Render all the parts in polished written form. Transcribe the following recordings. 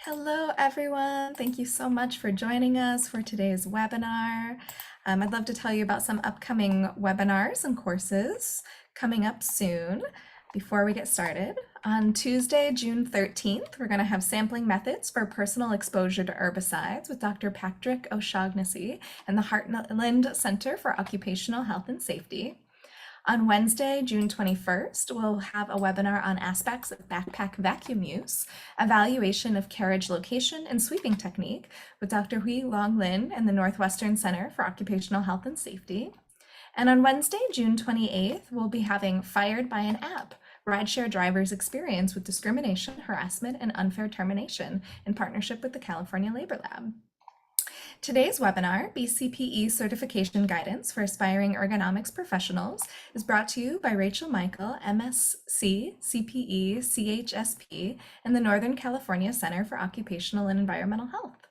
Hello, everyone. Thank you so much for joining us for today's webinar. I'd love to tell you about some upcoming webinars and courses coming up soon. Before we get started, on Tuesday, June 13th, we're going to have sampling methods for personal exposure to herbicides with Dr. Patrick O'Shaughnessy and the Heartland Center for Occupational Health and Safety. On Wednesday, June 21st, we'll have a webinar on aspects of backpack vacuum use, evaluation of carriage location and sweeping technique with Dr. Hui Long Lin and the Northwestern Center for Occupational Health and Safety. And on Wednesday, June 28th, we'll be having Fired by an App, Rideshare Drivers Experience with Discrimination, Harassment, and Unfair Termination in partnership with the California Labor Lab. Today's webinar, BCPE Certification Guidance for Aspiring Ergonomics Professionals, is brought to you by Rachel Michael, M.SC, CPE, CHSP, and the Northern California Center for Occupational and Environmental Health.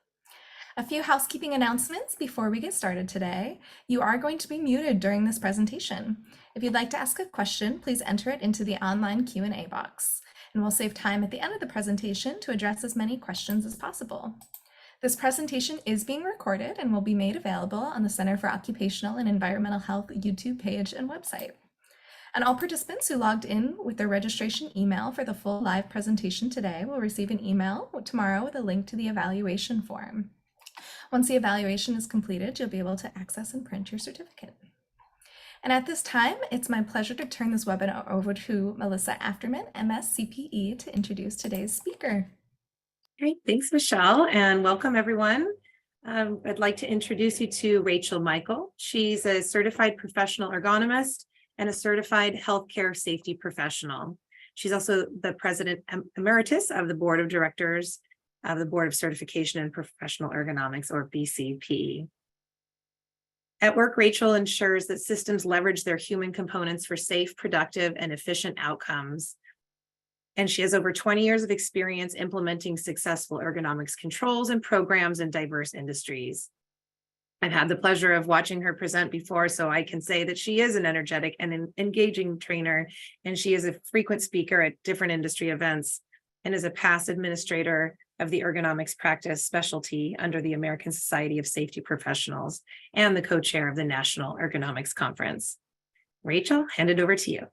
A few housekeeping announcements before we get started today. You are going to be muted during this presentation. If you'd like to ask a question, please enter it into the online Q&A box, and we'll save time at the end of the presentation to address as many questions as possible. This presentation is being recorded and will be made available on the Center for Occupational and Environmental Health YouTube page and website. And all participants who logged in with their registration email for the full live presentation today will receive an email tomorrow with a link to the evaluation form. Once the evaluation is completed, you'll be able to access and print your certificate. And at this time, it's my pleasure to turn this webinar over to Melissa Afterman, M.SC, to introduce today's speaker. Great, thanks, Michelle, and welcome everyone. I'd like to introduce you to Rachel Michael. She's a certified professional ergonomist and a certified healthcare safety professional. She's also the president emeritus of the board of directors of the Board of Certification in Professional Ergonomics, or BCPE. At work, Rachel ensures that systems leverage their human components for safe, productive, and efficient outcomes. And she has over 20 years of experience implementing successful ergonomics controls and programs in diverse industries. I've had the pleasure of watching her present before, so I can say that she is an energetic and engaging trainer, and she is a frequent speaker at different industry events and is a past administrator of the ergonomics practice specialty under the American Society of Safety Professionals and the co-chair of the National Ergonomics Conference. Rachel, hand it over to you.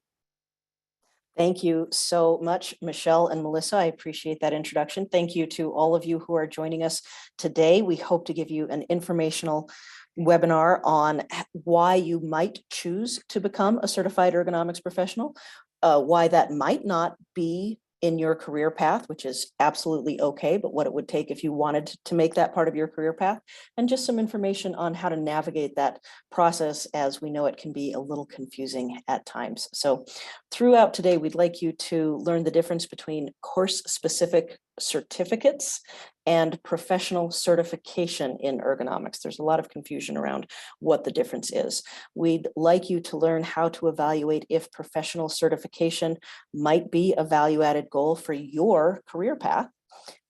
Thank you so much, Michelle and Melissa. I appreciate that introduction. Thank you to all of you who are joining us today. We hope to give you an informational webinar on why you might choose to become a certified ergonomics professional, why that might not be in your career path, which is absolutely okay, but what it would take if you wanted to make that part of your career path, and just some information on how to navigate that process, as we know it can be a little confusing at times. So throughout today, we'd like you to learn the difference between course-specific certificates and professional certification in ergonomics. There's a lot of confusion around what the difference is. We'd like you to learn how to evaluate if professional certification might be a value-added goal for your career path.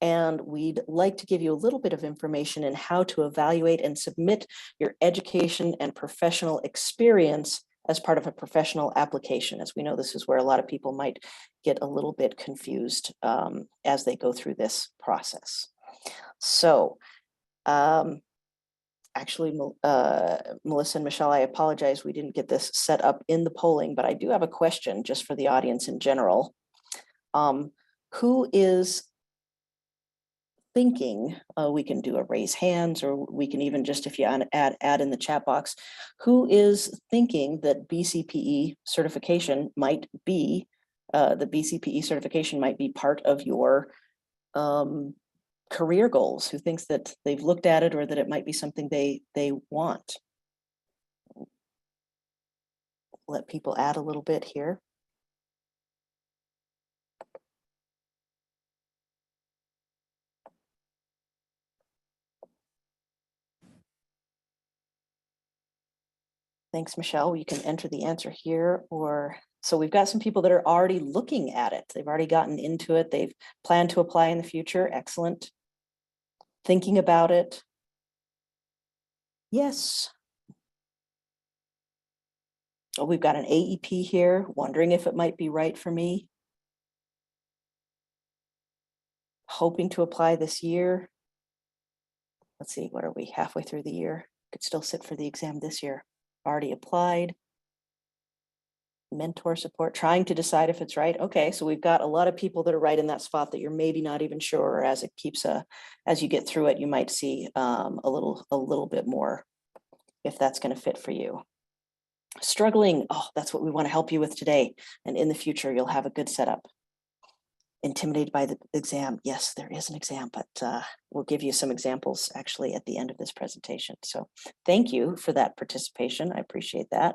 And we'd like to give you a little bit of information in how to evaluate and submit your education and professional experience as part of a professional application. As we know, this is where a lot of people might get a little bit confused as they go through this process. So actually, Melissa and Michelle, I apologize, we didn't get this set up in the polling, but I do have a question just for the audience in general. Who is thinking, we can do a raise hands, or we can even just, if you add in the chat box, who is thinking that BCPE certification might be, the BCPE certification might be part of your career goals, who thinks that they've looked at it or that it might be something they want? Let people add a little bit here. Thanks, Michelle. You can enter the answer here, or so we've got some people that are already looking at it. They've already gotten into it. They've planned to apply in the future. Excellent. Thinking about it. Yes. Oh, we've got an AEP here, wondering if it might be right for me. hoping to apply this year. Let's see, what are we, halfway through the year? Could still sit for the exam this year. Already applied. Mentor support, trying to decide if it's right. Okay, so we've got a lot of people that are right in that spot that you're maybe not even sure, or as you get through it, you might see a little bit more if that's going to fit for you. Struggling, oh, that's what we want to help you with today. And in the future, you'll have a good setup. Intimidated by the exam. Yes, there is an exam, but we'll give you some examples actually at the end of this presentation. So thank you for that participation. I appreciate that.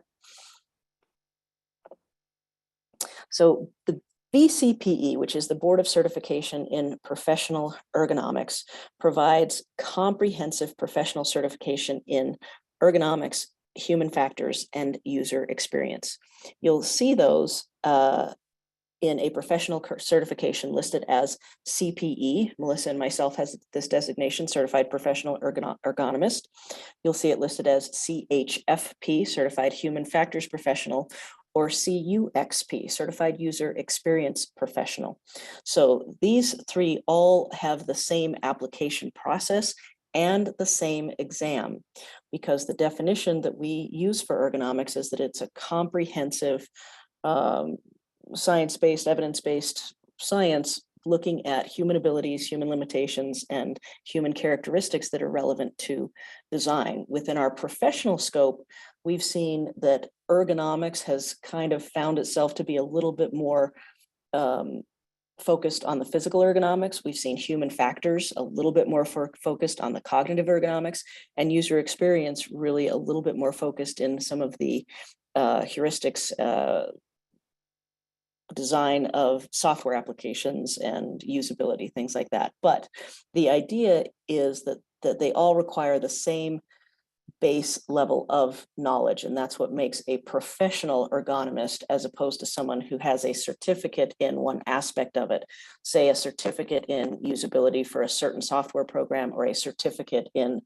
So the BCPE, which is the Board of Certification in Professional Ergonomics, provides comprehensive professional certification in ergonomics, human factors, and user experience. You'll see those in a professional certification listed as CPE. Melissa and myself has this designation, Certified Professional Ergonomist. You'll see it listed as CHFP, Certified Human Factors Professional, or CUXP, Certified User Experience Professional. So these three all have the same application process and the same exam, because the definition that we use for ergonomics is that it's a comprehensive science-based, evidence-based science looking at human abilities, human limitations, and human characteristics that are relevant to design. Within our professional scope, we've seen that ergonomics has kind of found itself to be a little bit more focused on the physical ergonomics. We've seen human factors a little bit more focused on the cognitive ergonomics, and user experience really a little bit more focused in some of the heuristics, design of software applications and usability, things like that. But the idea is that they all require the same base level of knowledge, and that's what makes a professional ergonomist as opposed to someone who has a certificate in one aspect of it, say a certificate in usability for a certain software program, or a certificate in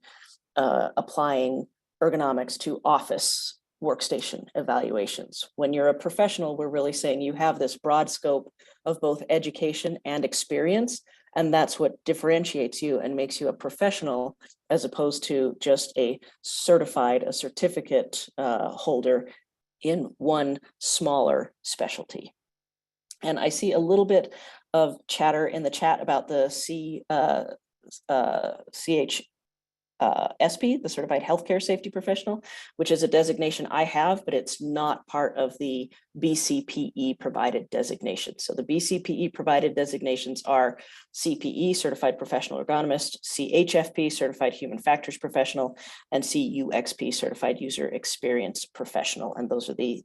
applying ergonomics to office workstation evaluations. When you're a professional, we're really saying you have this broad scope of both education and experience, and that's what differentiates you and makes you a professional, as opposed to just a certificate holder in one smaller specialty. And I see a little bit of chatter in the chat about the CHSP, the Certified Healthcare Safety Professional, which is a designation I have, but it's not part of the BCPE provided designation. So the BCPE provided designations are CPE, Certified Professional Ergonomist, CHFP, Certified Human Factors Professional, and CUXP, Certified User Experience Professional. And those are the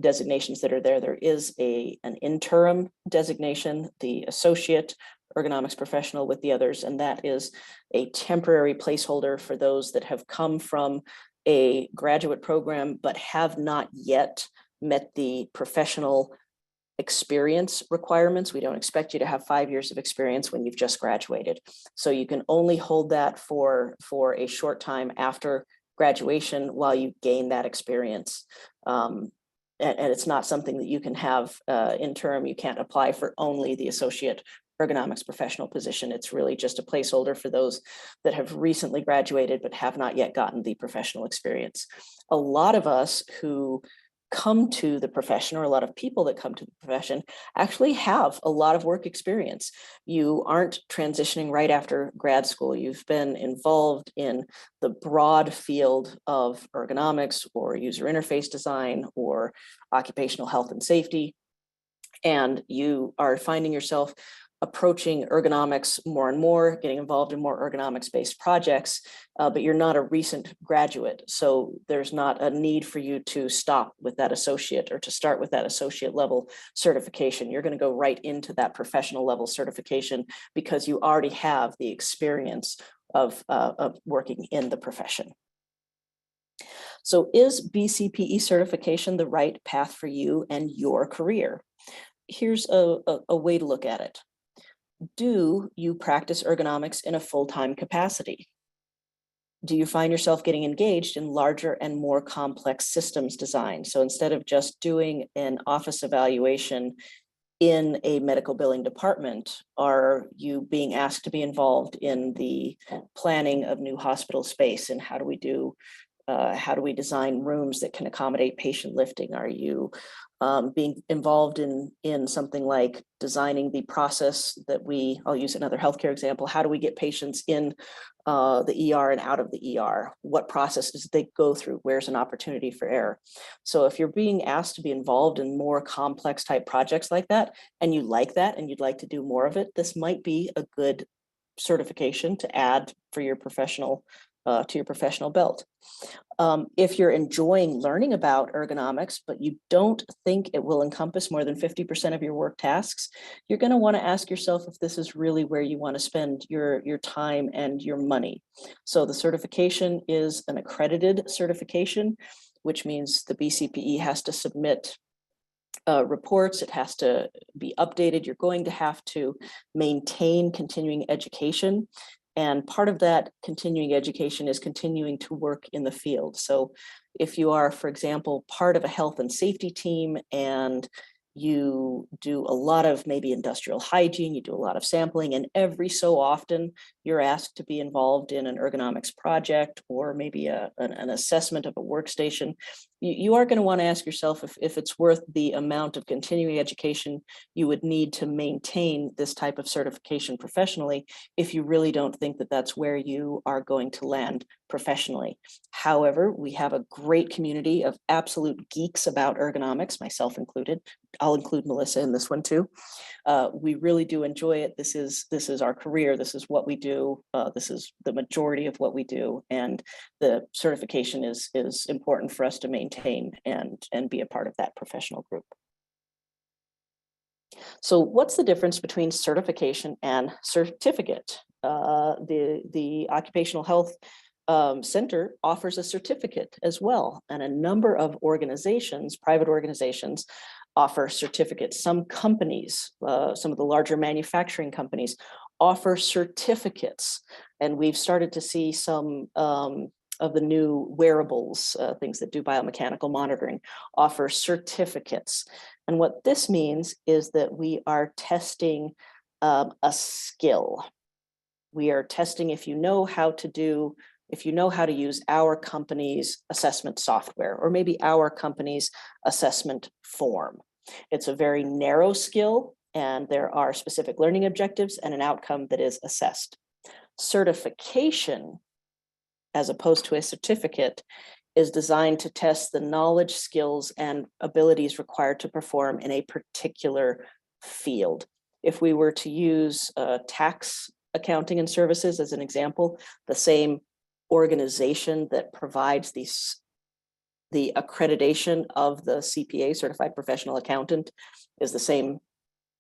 designations that are there. There is an interim designation, the Associate Ergonomics Professional, with the others, and that is a temporary placeholder for those that have come from a graduate program but have not yet met the professional experience requirements. We don't expect you to have 5 years of experience when you've just graduated. So you can only hold that for a short time after graduation while you gain that experience. And it's not something that you can have interim. You can't apply for only the Associate Ergonomics Professional position. It's really just a placeholder for those that have recently graduated but have not yet gotten the professional experience. A lot of us who come to the profession, or a lot of people that come to the profession, actually have a lot of work experience. You aren't transitioning right after grad school. You've been involved in the broad field of ergonomics or user interface design or occupational health and safety, and you are finding yourself approaching ergonomics more and more, getting involved in more ergonomics-based projects, but you're not a recent graduate. So there's not a need for you to stop with that associate or to start with that associate level certification. You're going to go right into that professional level certification because you already have the experience of working in the profession. So is BCPE certification the right path for you and your career? Here's a way to look at it. Do you practice ergonomics in a full-time capacity? Do you find yourself getting engaged in larger and more complex systems design? So instead of just doing an office evaluation in a medical billing department? Are you being asked to be involved in the planning of new hospital space? And how do we design rooms that can accommodate patient lifting? Are you being involved in something like designing the process that I'll use another healthcare example. How do we get patients in the ER and out of the ER? What processes they go through? Where's an opportunity for error? So if you're being asked to be involved in more complex type projects like that, and you like that, and you'd like to do more of it, this might be a good certification to add for your professional to your professional belt. If you're enjoying learning about ergonomics, but you don't think it will encompass more than 50% of your work tasks, you're going to want to ask yourself if this is really where you want to spend your time and your money. So the certification is an accredited certification, which means the BCPE has to submit reports. It has to be updated. You're going to have to maintain continuing education. And part of that continuing education is continuing to work in the field. So if you are, for example, part of a health and safety team and you do a lot of maybe industrial hygiene, you do a lot of sampling, and every so often you're asked to be involved in an ergonomics project or maybe an assessment of a workstation, you are going to want to ask yourself if it's worth the amount of continuing education you would need to maintain this type of certification professionally, if you really don't think that that's where you are going to land professionally. However, we have a great community of absolute geeks about ergonomics, myself included. I'll include Melissa in this one too. We really do enjoy it. This is our career. This is what we do. This is the majority of what we do. And the certification is important for us to maintain and be a part of that professional group. So what's the difference between certification and certificate? The Occupational Health Center offers a certificate as well. And a number of organizations, private organizations, offer certificates. Some companies, some of the larger manufacturing companies, offer certificates. And we've started to see some of the new wearables, things that do biomechanical monitoring, offer certificates. And what this means is that we are testing a skill. We are testing if you know how to use our company's assessment software, or maybe our company's assessment form. It's a very narrow skill, and there are specific learning objectives and an outcome that is assessed. Certification, as opposed to a certificate, is designed to test the knowledge, skills, and abilities required to perform in a particular field. If we were to use tax accounting and services as an example, the same organization that provides the accreditation of the CPA, Certified Professional Accountant, is the same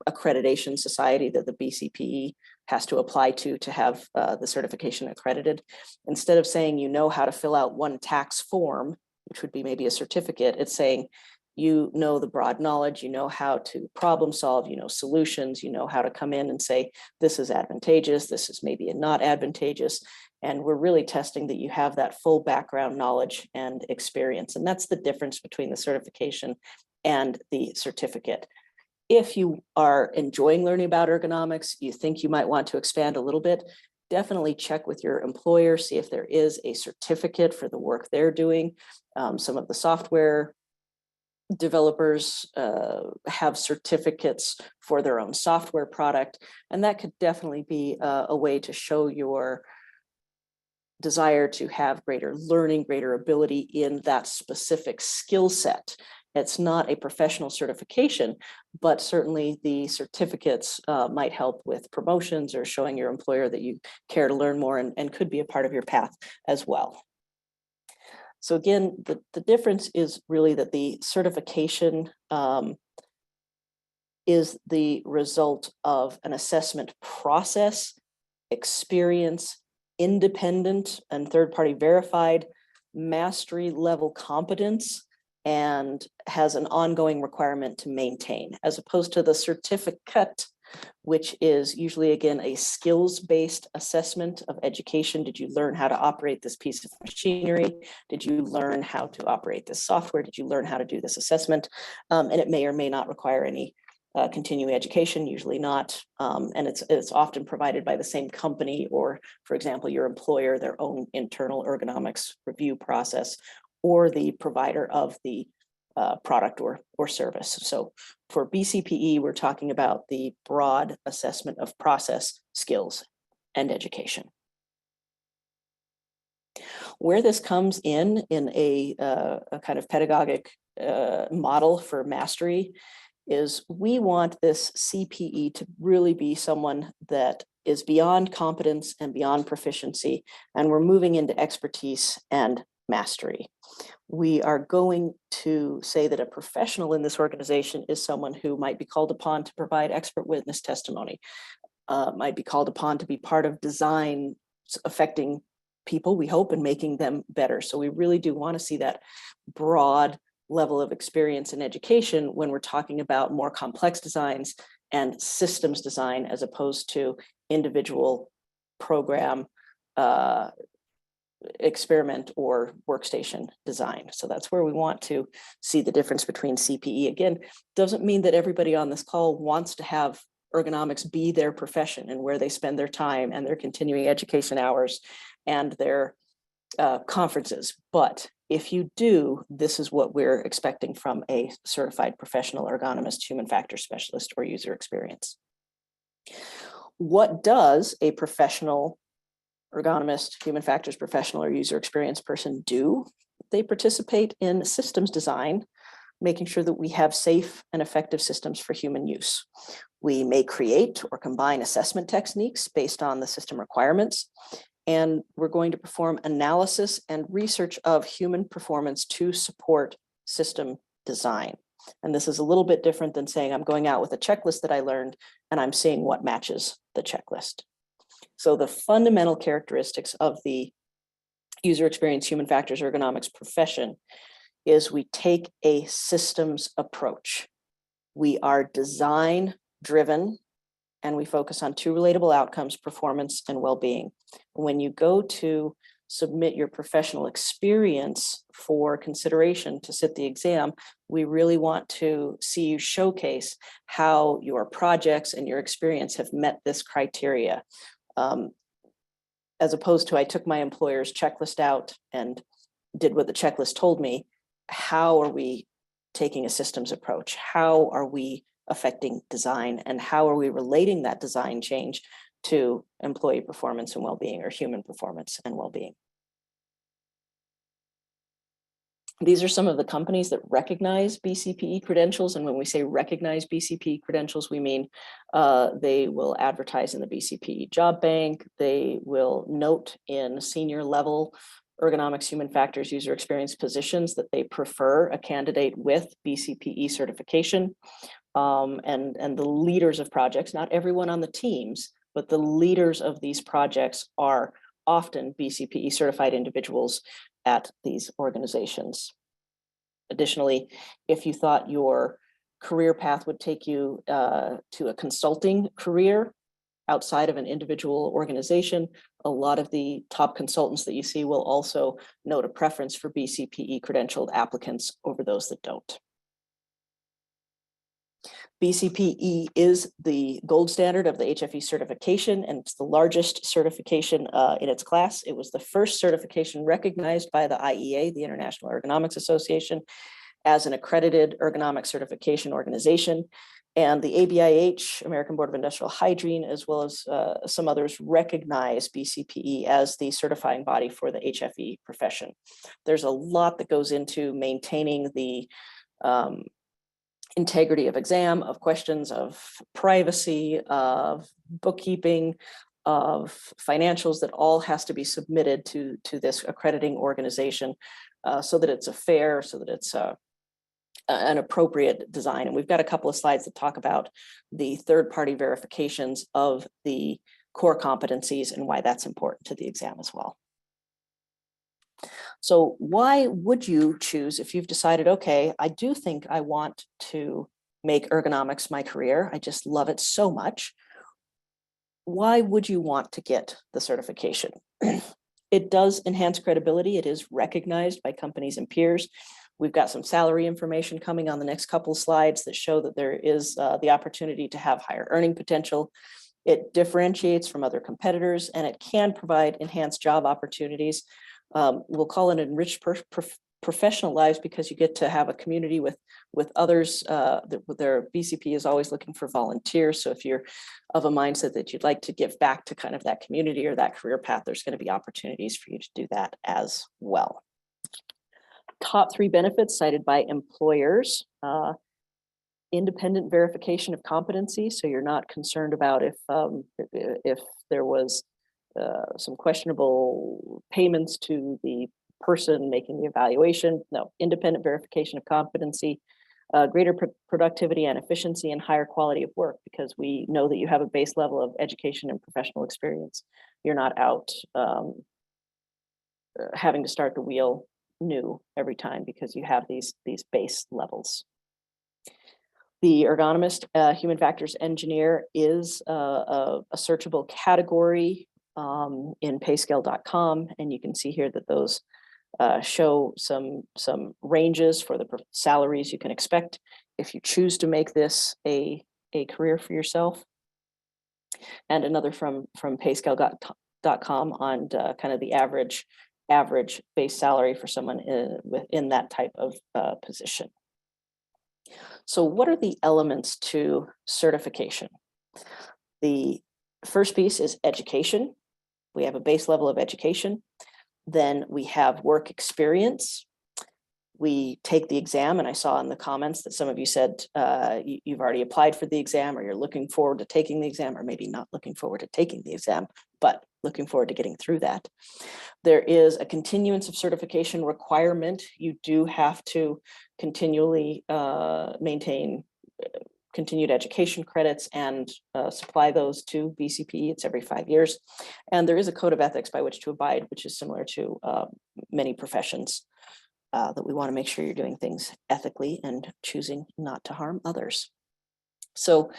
accreditation society that the BCPE has to apply to have the certification accredited. Instead of saying you know how to fill out one tax form, which would be maybe a certificate, it's saying you know the broad knowledge, you know how to problem solve, you know solutions, you know how to come in and say this is advantageous, this is maybe not advantageous. And we're really testing that you have that full background knowledge and experience. And that's the difference between the certification and the certificate. If you are enjoying learning about ergonomics, you think you might want to expand a little bit, definitely check with your employer, see if there is a certificate for the work they're doing. Some of the software developers have certificates for their own software product, and that could definitely be a way to show your desire to have greater learning, greater ability in that specific skill set. It's not a professional certification, but certainly the certificates might help with promotions or showing your employer that you care to learn more and could be a part of your path as well. So again, the difference is really that the certification is the result of an assessment process, experience, independent and third-party verified, mastery level competence, and has an ongoing requirement to maintain, as opposed to the certificate, which is usually, again, a skills-based assessment of education. Did you learn how to operate this piece of machinery? Did you learn how to operate this software? Did you learn how to do this assessment? And it may or may not require any continuing education, usually not, and it's often provided by the same company or, for example, your employer, their own internal ergonomics review process, or the provider of the product or service. So for BCPE, we're talking about the broad assessment of process, skills, and education. Where this comes in a kind of pedagogic model for mastery is we want this CPE to really be someone that is beyond competence and beyond proficiency, and we're moving into expertise and mastery. We are going to say that a professional in this organization is someone who might be called upon to provide expert witness testimony, might be called upon to be part of design affecting people, we hope, and making them better. So we really do want to see that broad level of experience and education when we're talking about more complex designs and systems design, as opposed to individual program, experiment or workstation design. So that's where we want to see the difference between CPE. Again, doesn't mean that everybody on this call wants to have ergonomics be their profession and where they spend their time and their continuing education hours and their conferences. But if you do, this is what we're expecting from a certified professional ergonomist, human factors specialist, or user experience. What does a professional ergonomist, human factors professional, or user experience person do? They participate in systems design, making sure that we have safe and effective systems for human use. We may create or combine assessment techniques based on the system requirements, and we're going to perform analysis and research of human performance to support system design. And this is a little bit different than saying I'm going out with a checklist that I learned and I'm seeing what matches the checklist. So the fundamental characteristics of the user experience, human factors, ergonomics profession is we take a systems approach. We are design driven, and we focus on two relatable outcomes, performance and well-being. When you go to submit your professional experience for consideration to sit the exam, we really want to see you showcase how your projects and your experience have met this criteria. As opposed to I took my employer's checklist out and did what the checklist told me. How are we taking a systems approach? How are we affecting design, and how are we relating that design change to employee performance and well-being, or human performance and well-being? These are some of the companies that recognize BCPE credentials. And when we say recognize BCPE credentials, we mean they will advertise in the BCPE job bank. They will note in senior level ergonomics, human factors, user experience positions that they prefer a candidate with BCPE certification. And the leaders of projects, not everyone on the teams, but the leaders of these projects are often BCPE certified individuals at these organizations. Additionally, if you thought your career path would take you to a consulting career outside of an individual organization, a lot of the top consultants that you see will also note a preference for BCPE credentialed applicants over those that don't. BCPE is the gold standard of the HFE certification, and it's the largest certification in its class. It was the first certification recognized by the IEA, the International Ergonomics Association, as an accredited ergonomic certification organization. And the ABIH, American Board of Industrial Hygiene, as well as some others, recognize BCPE as the certifying body for the HFE profession. There's a lot that goes into maintaining the integrity of exam, of questions, of privacy, of bookkeeping, of financials, that all has to be submitted to this accrediting organization so that it's a fair, so that it's an appropriate design. And we've got a couple of slides that talk about the third-party verifications of the core competencies and why that's important to the exam as well. So why would you choose, if you've decided, okay, I do think I want to make ergonomics my career, I just love it so much, why would you want to get the certification? It does enhance credibility. It is recognized by companies and peers. We've got some salary information coming on the next couple of slides that show that there is the opportunity to have higher earning potential. It differentiates from other competitors, and it can provide enhanced job opportunities. We'll call it enriched professional lives, because you get to have a community with others. Their BCP is always looking for volunteers. So if you're of a mindset that you'd like to give back to kind of that community or that career path, there's going to be opportunities for you to do that as well. Top 3 benefits cited by employers. Independent verification of competency, so you're not concerned about if there was some questionable payments to the person making the evaluation. No, independent verification of competency, greater productivity and efficiency, and higher quality of work, because we know that you have a base level of education and professional experience. You're not out having to start the wheel new every time, because you have these base levels. The ergonomist, human factors engineer, is a searchable category in payscale.com, and you can see here that those show some ranges for the salaries you can expect if you choose to make this a career for yourself, and another from payscale.com on kind of the average base salary for someone within that type of position. So what are the elements to certification? The first piece is education. We have a base level of education. Then we have work experience. We take the exam, and I saw in the comments that some of you said you've already applied for the exam, or you're looking forward to taking the exam, or maybe not looking forward to taking the exam, but looking forward to getting through that. There is a continuance of certification requirement. You do have to continually maintain continued education credits and supply those to BCPE. It's every 5 years. And there is a code of ethics by which to abide, which is similar to many professions, that we want to make sure you're doing things ethically and choosing not to harm others. So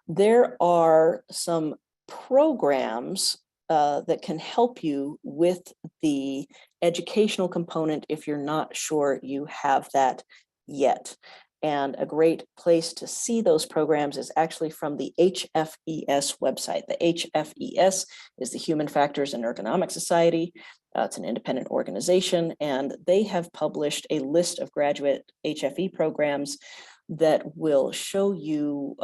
there are some programs that can help you with the educational component if you're not sure you have that yet. And a great place to see those programs is actually from the HFES website. The HFES is the Human Factors and Ergonomics Society. It's an independent organization, and they have published a list of graduate HFE programs that will show you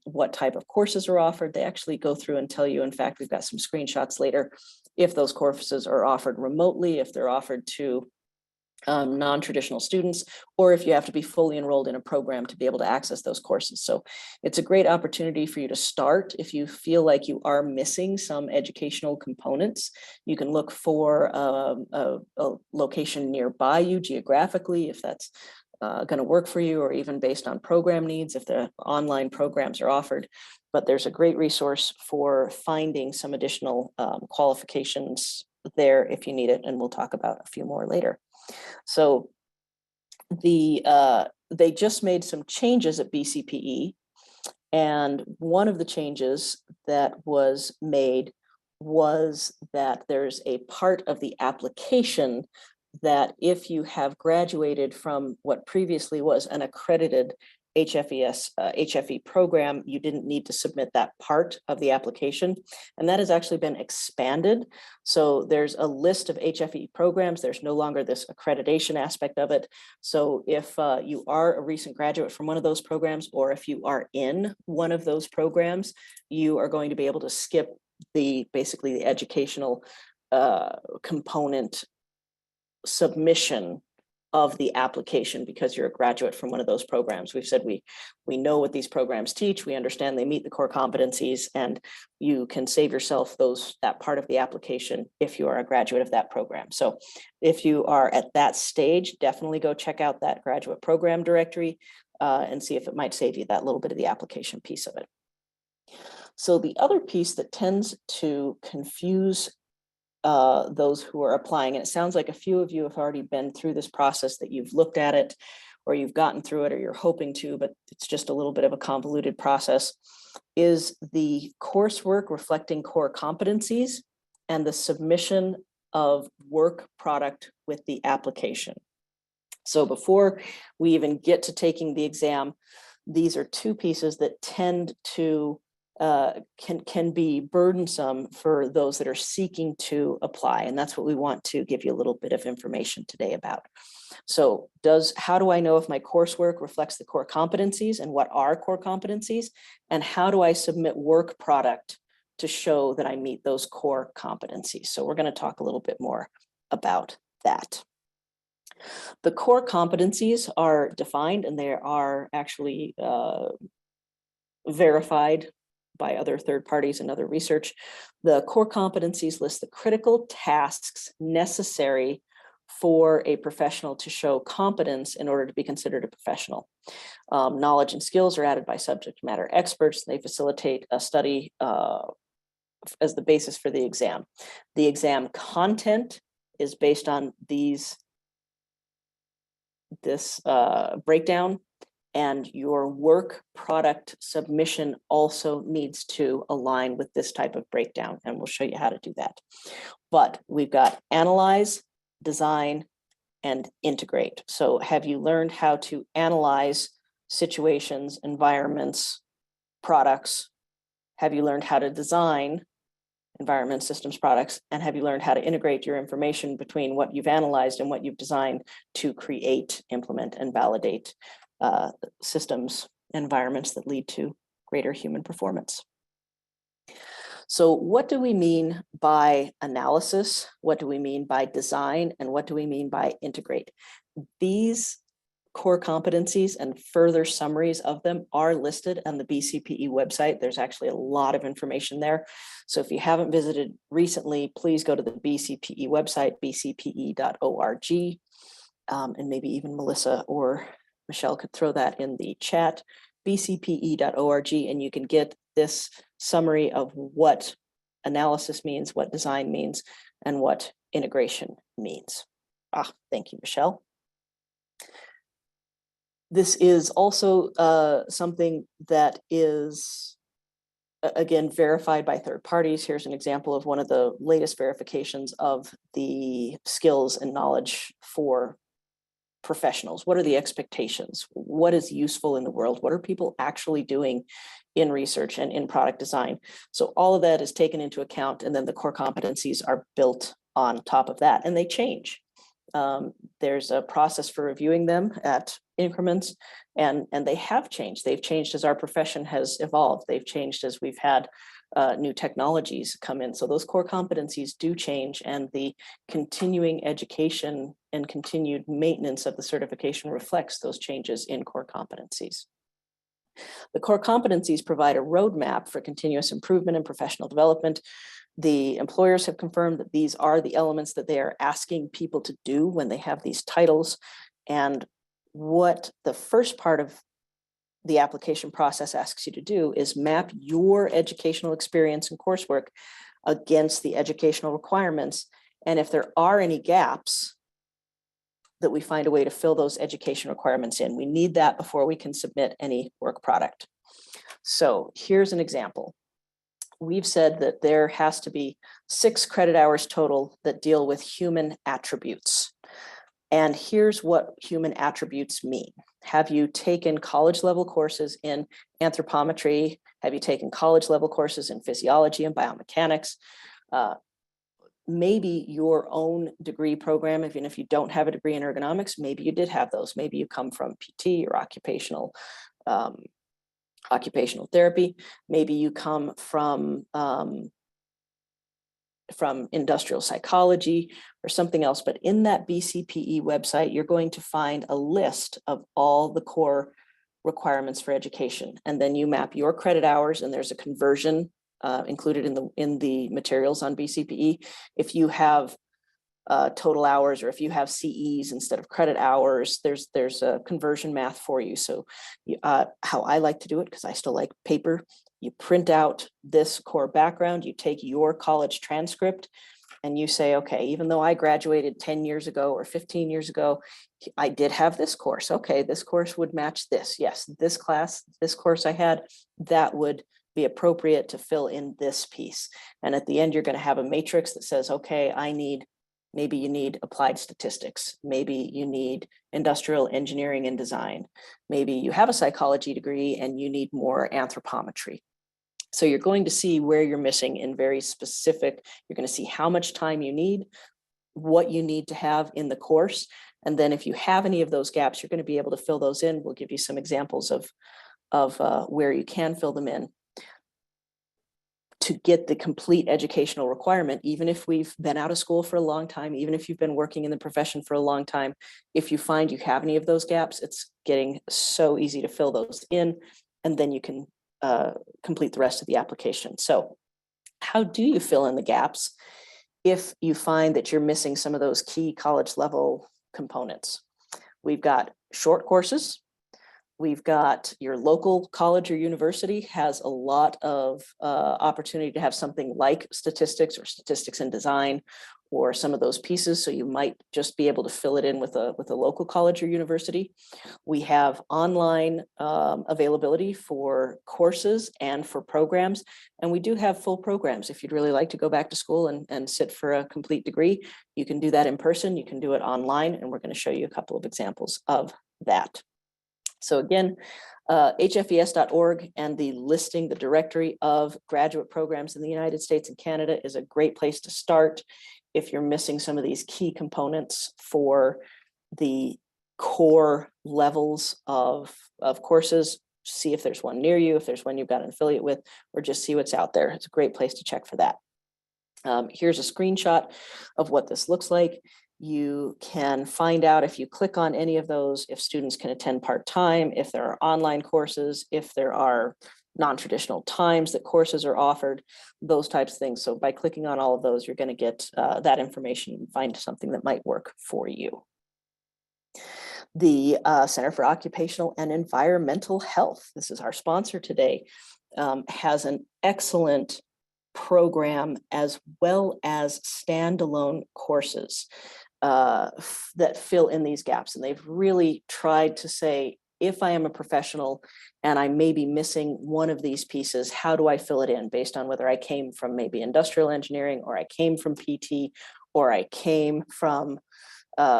what type of courses are offered. They actually go through and tell you, in fact, we've got some screenshots later, if those courses are offered remotely, if they're offered to non-traditional students, or if you have to be fully enrolled in a program to be able to access those courses. So it's a great opportunity for you to start. If you feel like you are missing some educational components, you can look for a location nearby you geographically, if that's going to work for you, or even based on program needs, if the online programs are offered. But there's a great resource for finding some additional qualifications there if you need it, and we'll talk about a few more later. So they just made some changes at BCPE, and one of the changes that was made was that there's a part of the application that if you have graduated from what previously was an accredited HFE program, you didn't need to submit that part of the application. And that has actually been expanded. So there's a list of HFE programs. There's no longer this accreditation aspect of it. So if you are a recent graduate from one of those programs, or if you are in one of those programs, you are going to be able to skip basically the educational component submission of the application, because you're a graduate from one of those programs. We've said we know what these programs teach, we understand they meet the core competencies, and you can save yourself that part of the application if you are a graduate of that program. So if you are at that stage, definitely go check out that graduate program directory and see if it might save you that little bit of the application piece of it. So the other piece that tends to confuse those who are applying, and it sounds like a few of you have already been through this process, that you've looked at it, or you've gotten through it, or you're hoping to, but it's just a little bit of a convoluted process, is the coursework reflecting core competencies and the submission of work product with the application. So before we even get to taking the exam, these are two pieces that tend to can be burdensome for those that are seeking to apply. And that's what we want to give you a little bit of information today about. So how do I know if my coursework reflects the core competencies, and what are core competencies? And how do I submit work product to show that I meet those core competencies? So we're going to talk a little bit more about that. The core competencies are defined, and they are actually verified by other third parties and other research. The core competencies list the critical tasks necessary for a professional to show competence in order to be considered a professional. Knowledge and skills are added by subject matter experts. They facilitate a study as the basis for the exam. The exam content is based on this breakdown, and your work product submission also needs to align with this type of breakdown, and we'll show you how to do that. But we've got analyze, design, and integrate. So have you learned how to analyze situations, environments, products? Have you learned how to design environment, systems, products? And have you learned how to integrate your information between what you've analyzed and what you've designed to create, implement, and validate systems, environments that lead to greater human performance? So what do we mean by analysis? What do we mean by design? And what do we mean by integrate? These core competencies and further summaries of them are listed on the BCPE website. There's actually a lot of information there. So if you haven't visited recently, please go to the BCPE website, bcpe.org. And maybe even Melissa or Michelle could throw that in the chat, bcpe.org, and you can get this summary of what analysis means, what design means, and what integration means. Thank you, Michelle. This is also something that is, again, verified by third parties. Here's an example of one of the latest verifications of the skills and knowledge for professionals. What are the expectations? What is useful in the world? What are people actually doing in research and in product design? So all of that is taken into account, and then the core competencies are built on top of that, and they change. There's a process for reviewing them at increments, and they have changed. They've changed as our profession has evolved. They've changed as we've had new technologies come in. So those core competencies do change, and the continuing education and continued maintenance of the certification reflects those changes in core competencies. The core competencies provide a roadmap for continuous improvement and professional development. The employers have confirmed that these are the elements that they are asking people to do when they have these titles. And what the first part of the application process asks you to do is map your educational experience and coursework against the educational requirements. And if there are any gaps, that we find a way to fill those education requirements in. We need that before we can submit any work product. So here's an example. We've said that there has to be 6 credit hours total that deal with human attributes. And here's what human attributes mean. Have you taken college level courses in anthropometry? Have you taken college level courses in physiology and biomechanics? Maybe your own degree program, even if you don't have a degree in ergonomics, maybe you did have those. Maybe you come from PT or occupational therapy. Maybe you come from industrial psychology or something else. But in that BCPE website, you're going to find a list of all the core requirements for education. And then you map your credit hours, and there's a conversion included in the materials on BCPE. If you have total hours, or if you have CEs instead of credit hours, there's a conversion math for you. So how I like to do it, because I still like paper, you print out this core background, you take your college transcript, and you say, okay, even though I graduated 10 years ago or 15 years ago, I did have this course. Okay, this course would match this. Yes, this course I had, that would be appropriate to fill in this piece. And at the end, you're going to have a matrix that says, okay, I need Maybe you need applied statistics. Maybe you need industrial engineering and design. Maybe you have a psychology degree and you need more anthropometry. So you're going to see where you're missing in very specific, you're going to see how much time you need, what you need to have in the course. And then if you have any of those gaps, you're going to be able to fill those in. We'll give you some examples of where you can fill them in to get the complete educational requirement. Even if we've been out of school for a long time, even if you've been working in the profession for a long time, if you find you have any of those gaps, it's getting so easy to fill those in, and then you can complete the rest of the application. So how do you fill in the gaps if you find that you're missing some of those key college level components? We've got short courses. We've got your local college or university has a lot of opportunity to have something like statistics or statistics and design or some of those pieces. So you might just be able to fill it in with a local college or university. We have online availability for courses and for programs. And we do have full programs. If you'd really like to go back to school and sit for a complete degree, you can do that in person, you can do it online, and we're going to show you a couple of examples of that. So again, hfes.org and the listing, the directory of graduate programs in the United States and Canada is a great place to start if you're missing some of these key components for the core levels of courses. See if there's one near you, if there's one you've got an affiliate with, or just see what's out there. It's a great place to check for that. Here's a screenshot of what this looks like. You can find out if you click on any of those, if students can attend part-time, if there are online courses, if there are non-traditional times that courses are offered, those types of things. So by clicking on all of those, you're going to get that information and find something that might work for you. The Center for Occupational and Environmental Health, this is our sponsor today, has an excellent program as well as standalone courses that fill in these gaps. And they've really tried to say, if I am a professional and I may be missing one of these pieces, how do I fill it in based on whether I came from maybe industrial engineering, or I came from PT, or I came from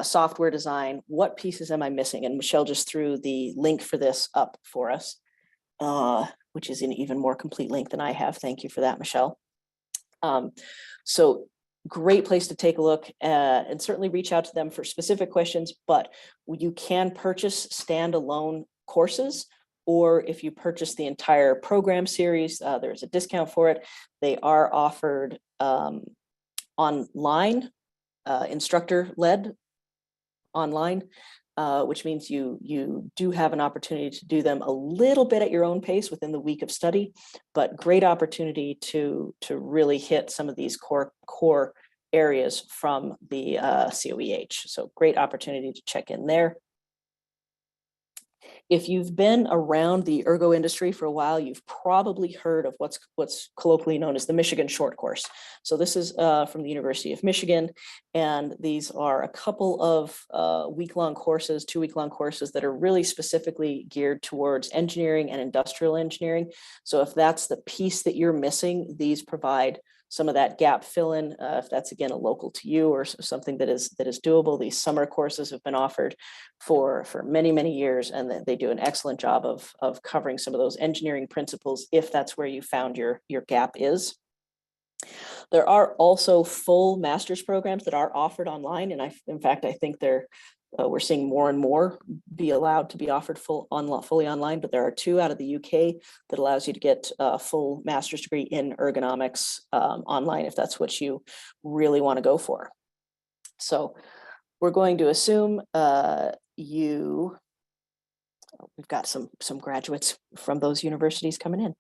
software design? What pieces am I missing? And Michelle just threw the link for this up for us, which is an even more complete link than I have. Thank you for that, Michelle. So great place to take a look and certainly reach out to them for specific questions, but you can purchase standalone courses, or if you purchase the entire program series, there's a discount for it. They are offered online, instructor-led online, which means you do have an opportunity to do them a little bit at your own pace within the week of study, but great opportunity to really hit some of these core areas from the COEH. So great opportunity to check in there. If you've been around the ergo industry for a while, you've probably heard of what's colloquially known as the Michigan Short Course. So this is from the University of Michigan, and these are a couple of week-long courses, 2-week-long courses that are really specifically geared towards engineering and industrial engineering. So if that's the piece that you're missing, these provide some of that gap fill in, if that's again a local to you or something that is doable. These summer courses have been offered for many years, and they do an excellent job of covering some of those engineering principles if that's where you found your gap is. There are also full master's programs that are offered online, and in fact I think we're seeing more and more be allowed to be offered fully online, but there are 2 out of the UK that allows you to get a full master's degree in ergonomics online if that's what you really want to go for. So we're going to assume we've got some graduates from those universities coming in.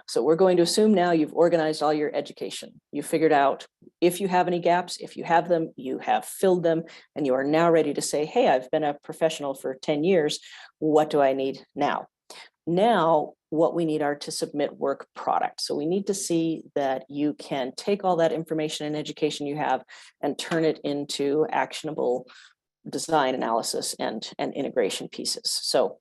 So we're going to assume now you've organized all your education. You figured out if you have any gaps, if you have them, you have filled them, and you are now ready to say, hey, I've been a professional for 10 years. What do I need now? Now, what we need are to submit work products. So we need to see that you can take all that information and education you have and turn it into actionable design analysis and integration pieces. So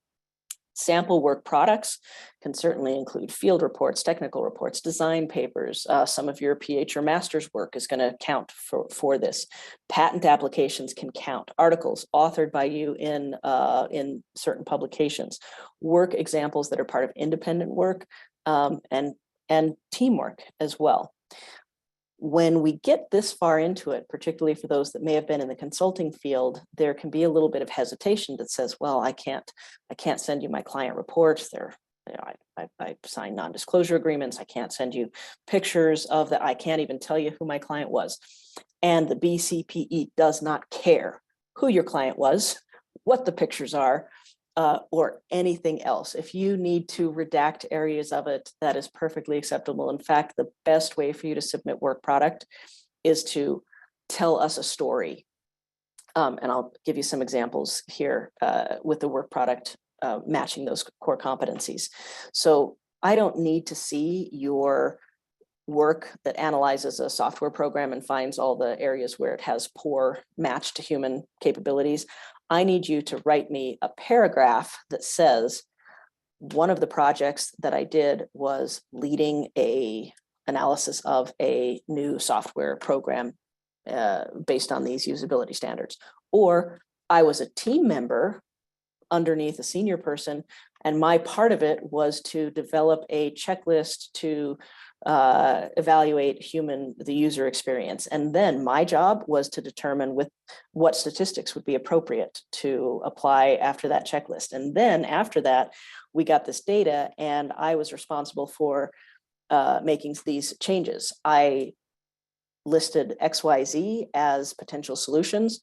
Sample work products can certainly include field reports, technical reports, design papers. Some of your PH or master's work is going to count for this. Patent applications can count. Articles authored by you in certain publications. Work examples that are part of independent work and teamwork as well. When we get this far into it, particularly for those that may have been in the consulting field, there can be a little bit of hesitation that says, well, I can't send you my client reports. I sign non-disclosure agreements. I can't send you pictures of that. I can't even tell you who my client was. And the BCPE does not care who your client was, what the pictures are, or anything else. If you need to redact areas of it, that is perfectly acceptable. In fact, the best way for you to submit work product is to tell us a story. And I'll give you some examples here with the work product matching those core competencies. So I don't need to see your work that analyzes a software program and finds all the areas where it has poor match to human capabilities. I need you to write me a paragraph that says, one of the projects that I did was leading a analysis of a new software program based on these usability standards. Or I was a team member underneath a senior person, and my part of it was to develop a checklist to evaluate the user experience. And then my job was to determine what statistics would be appropriate to apply after that checklist. And then after that, we got this data and I was responsible for making these changes. I listed XYZ as potential solutions.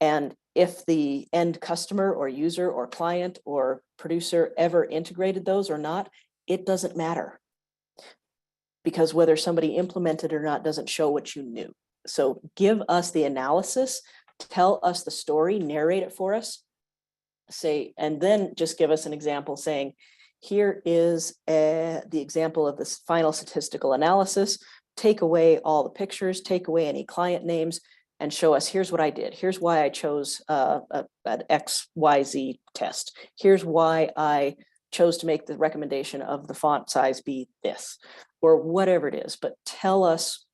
And if the end customer or user or client or producer ever integrated those or not, it doesn't matter. Because whether somebody implemented or not doesn't show what you knew. So give us the analysis, tell us the story, narrate it for us, and then just give us an example saying, here is the example of this final statistical analysis, take away all the pictures, take away any client names, and show us, here's what I did. Here's why I chose an XYZ test. Here's why I chose to make the recommendation of the font size be this, or whatever it is, but tell us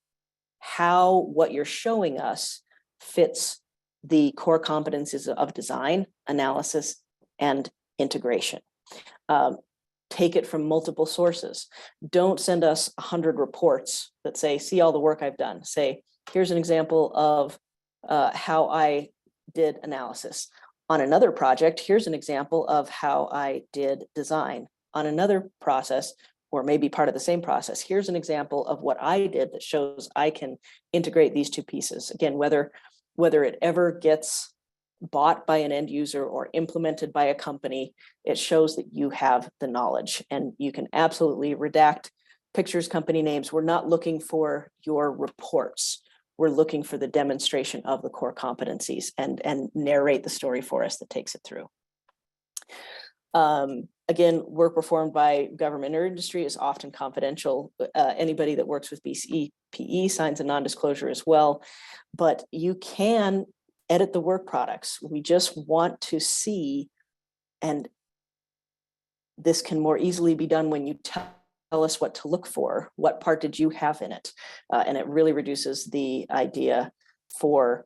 how what you're showing us fits the core competencies of design, analysis, and integration. Take it from multiple sources. Don't send us 100 reports that say, see all the work I've done. Say, here's an example of how I did analysis. On another project, here's an example of how I did design. On another process, or maybe part of the same process, here's an example of what I did that shows I can integrate these two pieces. Again, whether it ever gets bought by an end user or implemented by a company, it shows that you have the knowledge, and you can absolutely redact pictures, company names. We're not looking for your reports. We're looking for the demonstration of the core competencies and narrate the story for us that takes it through. Again, work performed by government or industry is often confidential. Anybody that works with BCPE signs a non-disclosure as well, but you can edit the work products. We just want to see, and this can more easily be done when you tell us what to look for. What part did you have in it? And it really reduces the idea for,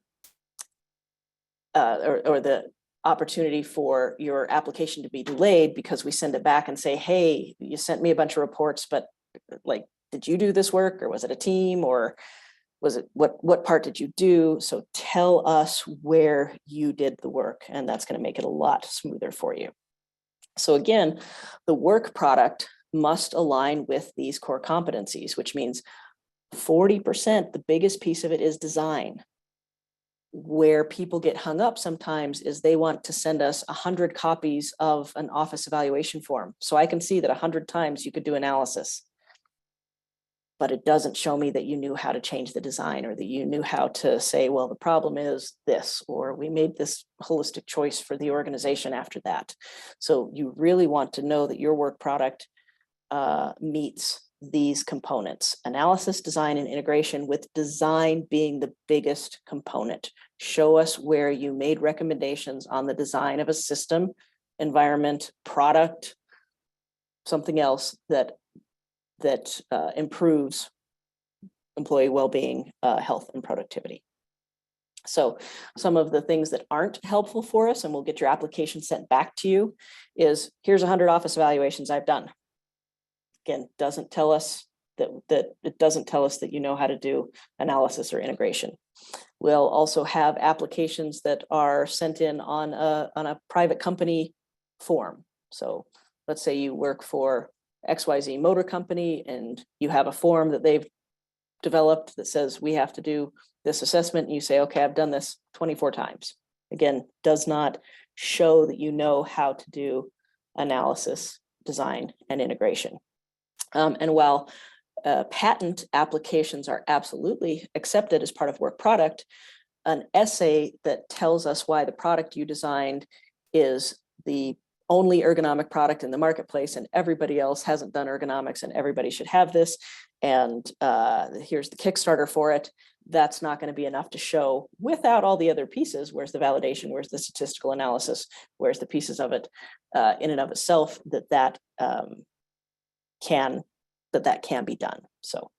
or the opportunity for your application to be delayed because we send it back and say, hey, you sent me a bunch of reports, but like, did you do this work, or was it a team, or was it, what part did you do? So tell us where you did the work, and that's going to make it a lot smoother for you. So again, the work product must align with these core competencies, which means 40%, the biggest piece of it is design. Where people get hung up sometimes is they want to send us 100 copies of an office evaluation form. So I can see that 100 times you could do analysis, but it doesn't show me that you knew how to change the design, or that you knew how to say, well, the problem is this, or we made this holistic choice for the organization after that. So you really want to know that your work product meets these components: analysis, design, and integration, with design being the biggest component. Show us where you made recommendations on the design of a system environment, product, something else that improves employee well-being, health, and productivity. So some of the things that aren't helpful for us, and we'll get your application sent back to you, is here's 100 office evaluations I've done. Again, doesn't tell us that you know how to do analysis or integration. We'll also have applications that are sent in on a private company form. So let's say you work for XYZ Motor Company and you have a form that they've developed that says we have to do this assessment, and you say, okay, I've done this 24 times. Again, does not show that you know how to do analysis, design, and integration. And while patent applications are absolutely accepted as part of work product, an essay that tells us why the product you designed is the only ergonomic product in the marketplace and everybody else hasn't done ergonomics and everybody should have this, and here's the Kickstarter for it, that's not going to be enough to show, without all the other pieces, where's the validation, where's the statistical analysis, where's the pieces of it in and of itself that can be done. So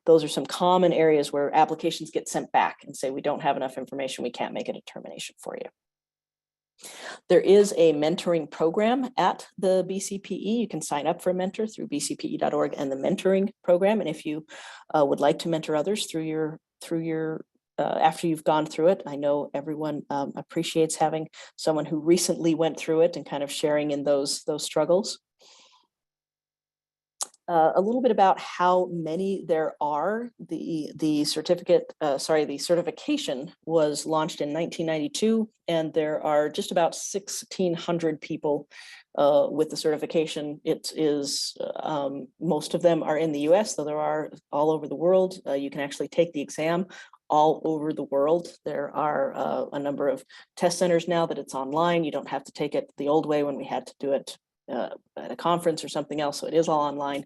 those are some common areas where applications get sent back and say, we don't have enough information, we can't make a determination for you. There is a mentoring program at the BCPE. You can sign up for a mentor through bcpe.org and the mentoring program. And if you would like to mentor others through your after you've gone through it, I know everyone appreciates having someone who recently went through it and kind of sharing in those struggles. A little bit about how many there are. The certification was launched in 1992, and there are just about 1,600 people with the certification. It is most of them are in the US, though there are all over the world. You can actually take the exam all over the world. There are a number of test centers now that it's online. You don't have to take it the old way when we had to do it at a conference or something else. So it is all online.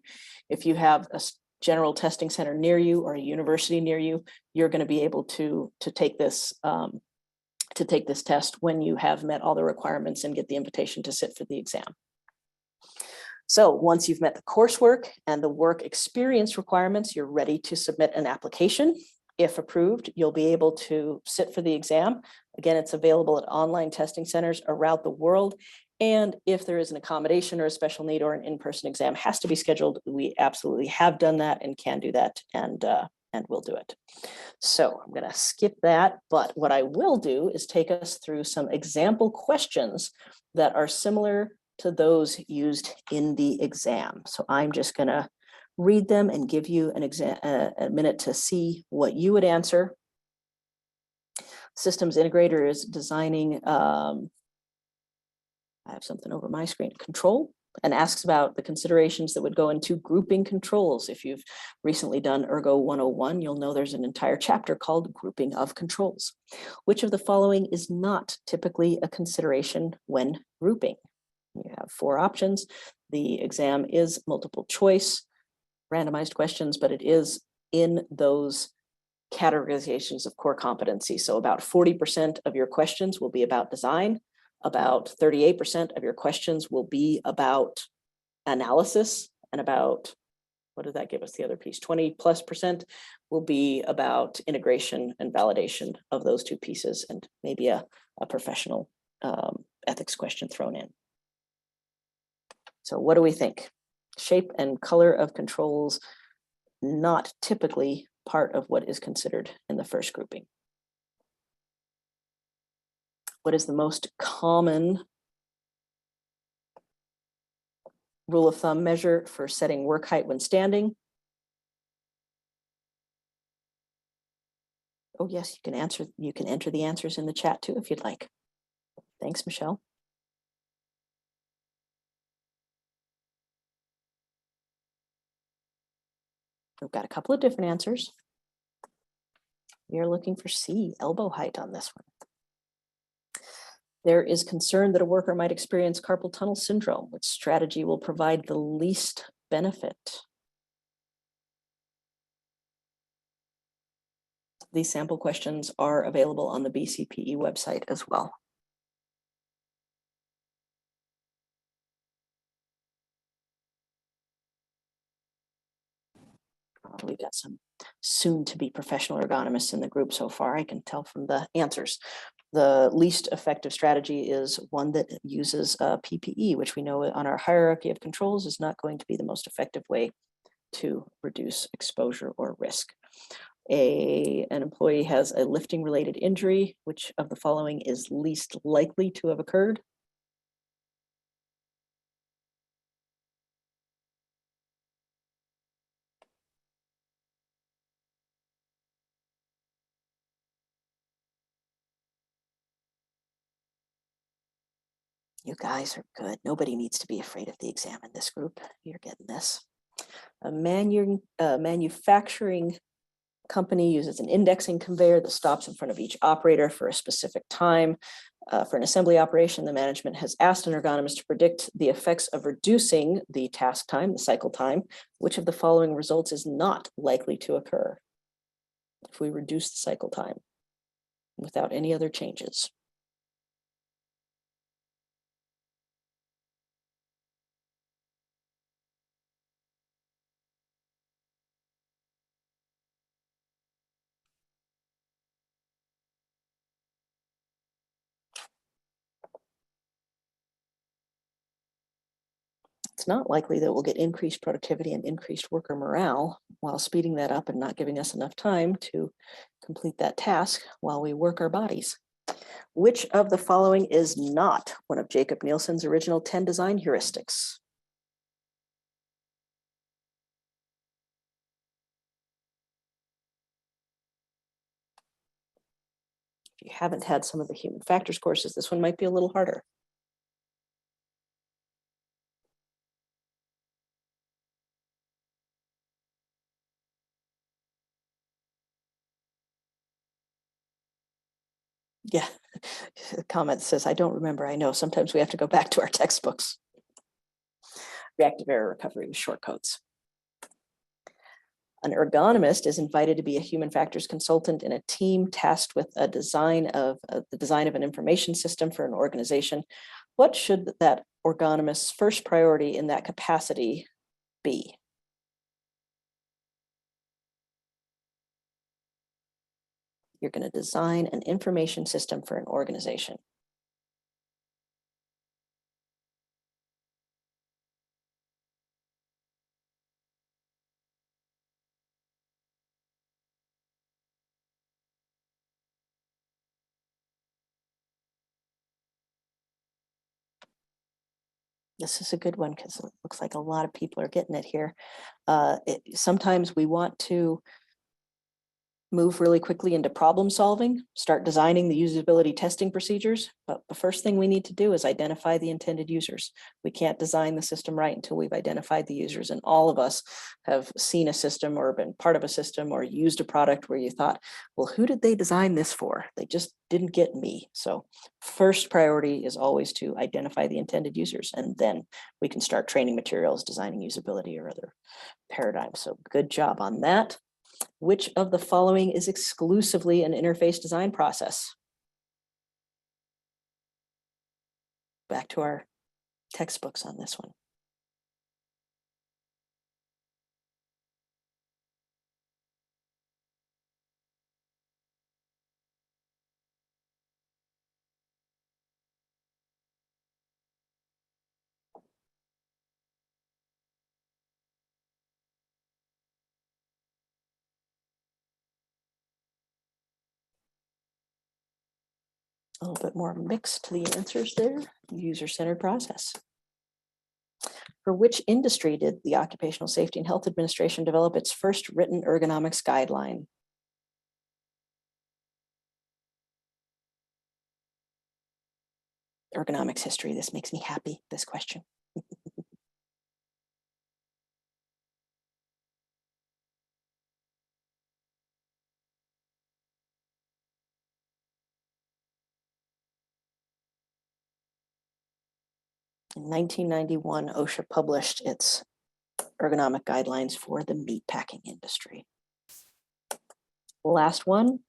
If you have a general testing center near you or a university near you, you're going to be able to take this test when you have met all the requirements and get the invitation to sit for the exam. So once you've met the coursework and the work experience requirements, you're ready to submit an application. If approved, you'll be able to sit for the exam. Again, it's available at online testing centers around the world. And if there is an accommodation or a special need or an in-person exam has to be scheduled, we absolutely have done that and can do that, and we'll do it. So I'm going to skip that, but what I will do is take us through some example questions that are similar to those used in the exam. So I'm just going to read them and give you a minute to see what you would answer. Systems integrator is designing I have something over my screen, control, and asks about the considerations that would go into grouping controls. If you've recently done Ergo 101, you'll know there's an entire chapter called grouping of controls. Which of the following is not typically a consideration when grouping? You have 4 options. The exam is multiple choice, randomized questions, but it is in those categorizations of core competency. So about 40% of your questions will be about design. About 38% of your questions will be about analysis, and about, what did that give us, the other piece? 20+% will be about integration and validation of those 2 pieces, and maybe a professional ethics question thrown in. So what do we think? Shape and color of controls, not typically part of what is considered in the first grouping. What is the most common rule of thumb measure for setting work height when standing? Oh yes, you can enter the answers in the chat too if you'd like. Thanks, Michelle. We've got a couple of different answers. We are looking for C, elbow height on this one. There is concern that a worker might experience carpal tunnel syndrome. Which strategy will provide the least benefit? These sample questions are available on the BCPE website as well. We've got some soon-to-be professional ergonomists in the group so far. I can tell from the answers. The least effective strategy is one that uses PPE, which we know on our hierarchy of controls is not going to be the most effective way to reduce exposure or risk. An employee has a lifting related injury. Which of the following is least likely to have occurred? You guys are good. Nobody needs to be afraid of the exam in this group. You're getting this. A manufacturing company uses an indexing conveyor that stops in front of each operator for a specific time. For an assembly operation, the management has asked an ergonomist to predict the effects of reducing the task time, the cycle time. Which of the following results is not likely to occur if we reduce the cycle time without any other changes? It's not likely that we'll get increased productivity and increased worker morale while speeding that up and not giving us enough time to complete that task while we work our bodies. Which of the following is not one of Jacob Nielsen's original 10 design heuristics? If you haven't had some of the human factors courses, this one might be a little harder. Yeah, the comment says, I don't remember. I know sometimes we have to go back to our textbooks. Reactive error recovery with short codes. An ergonomist is invited to be a human factors consultant in a team tasked with the design of an information system for an organization. What should that ergonomist's first priority in that capacity be? You're going to design an information system for an organization. This is a good one because it looks like a lot of people are getting it here. Sometimes we want to move really quickly into problem solving, start designing the usability testing procedures. But the first thing we need to do is identify the intended users. We can't design the system right until we've identified the users. And all of us have seen a system or been part of a system or used a product where you thought, well, who did they design this for? They just didn't get me. So first priority is always to identify the intended users. And then we can start training materials, designing usability or other paradigms. So good job on that. Which of the following is exclusively an interface design process? Back to our textbooks on this one. A little bit more mixed to the answers there. User-centered process. For which industry did the Occupational Safety and Health Administration develop its first written ergonomics guideline? Ergonomics history, this makes me happy, this question. In 1991, OSHA published its ergonomic guidelines for the meatpacking industry. Last one,